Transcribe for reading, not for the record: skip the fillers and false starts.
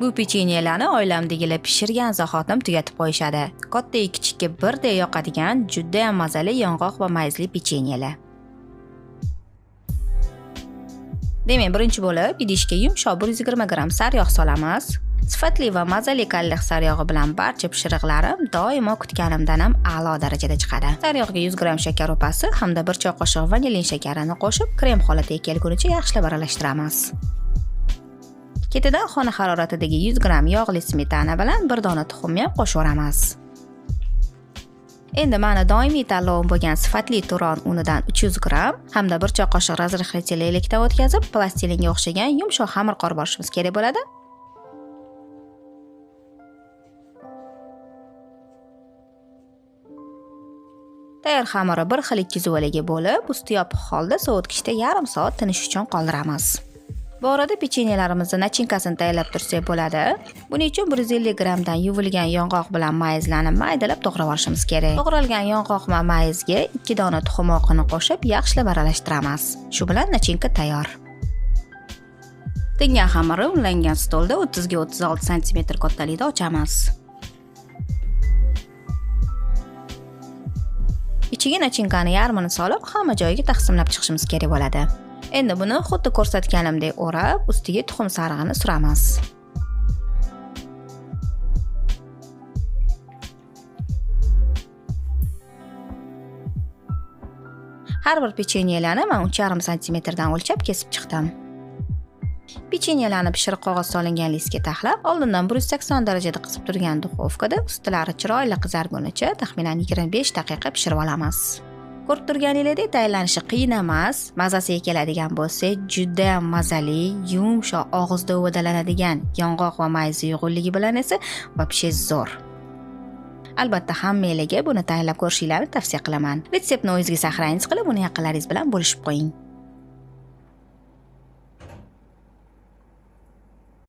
Bu pechenyelarni oilamdagilar pishirgan zahotim tugatib qo'yishadi. Katta kichikka birdek yoqadigan juda ham mazali yong'oq va mayizli pechenyelar. Demak, birinchi bo'lib idishga yumshoq 120 gram sariyog' solamiz. Sifatli va mazali kallik sariyog'i bilan barcha pishiriqlarim doimo kutganimdan ham a'lo darajada chiqadi. Sariyog'ga 100 gram shakar upasi hamda 1 choy qoshiq vanilin shakarini qo'shib, krem holatiga kelgunicha yaxshilab aralashtiramiz. Ketidan xona haroratidagi 100 gram yog'li smetana bilan 1 dona tuxumni ham qo'shaveramiz. Endi mana doimiy tanlovim bo'lgan sifatli turon unidan 300 gram hamda 1 choy qoshiq razrexlitelli elakdan o'tkazib, plastilinga o'xshagan yumshoq xamir qorib olishimiz kerak bo'ladi. Tayyor xamirni bir xil ikki zuvalaga bo'lib, usti yopiq holda sovutgichda yarim soat tinish uchun qoldiramiz. Bu orada pechenyelarimizni nachinkasini tayyorlab tursak bo'ladi. Buning uchun 150 gramdan yuvilgan yong'oq bilan mayizlarni maydalab to'g'rab olishimiz kerak. To'g'ralgan yong'oq va mayizga 2 dona tuxum oqini qo'shib, yaxshilab aralashtiramiz. Shu bilan nachinka tayyor. Tingan xamirni unlangan stolda 30 ga 36 sm kattalikda ochamiz. Ichiga nachinkani yarmini solib, hamma joyiga taqsimlab chiqishimiz kerak bo'ladi. Endi buni xuddi ko'rsatganimdek o'rab, ustiga tuxum sarig'ini suramiz. Har bir pechenyelarni men 3,5 cm dan o'lchab kesib chiqdim. Pechenyelarni pishiriq qog'oz solingan listga taxlab, oldindan 180 darajada qisib turgan duxovkada ustilari chiroyli qizargunicha taxminan 25 daqiqa pishirib olamiz. Ko'rib turganingizdek, tayyorlanishi qiyin emas, mazasiga keladigan bo'lsa, juda mazali, yumshoq og'izda uvidalanadigan yong'oq va mayiz uyg'unligi bilan esa vobshe zo'r. Albatta, hammangizga buni tayyorlab ko'rishingizni tavsiya qilaman. Retseptni o'zingizga saqlangiz qilib, uni yaqinlaringiz bilan bo'lishib qo'ying.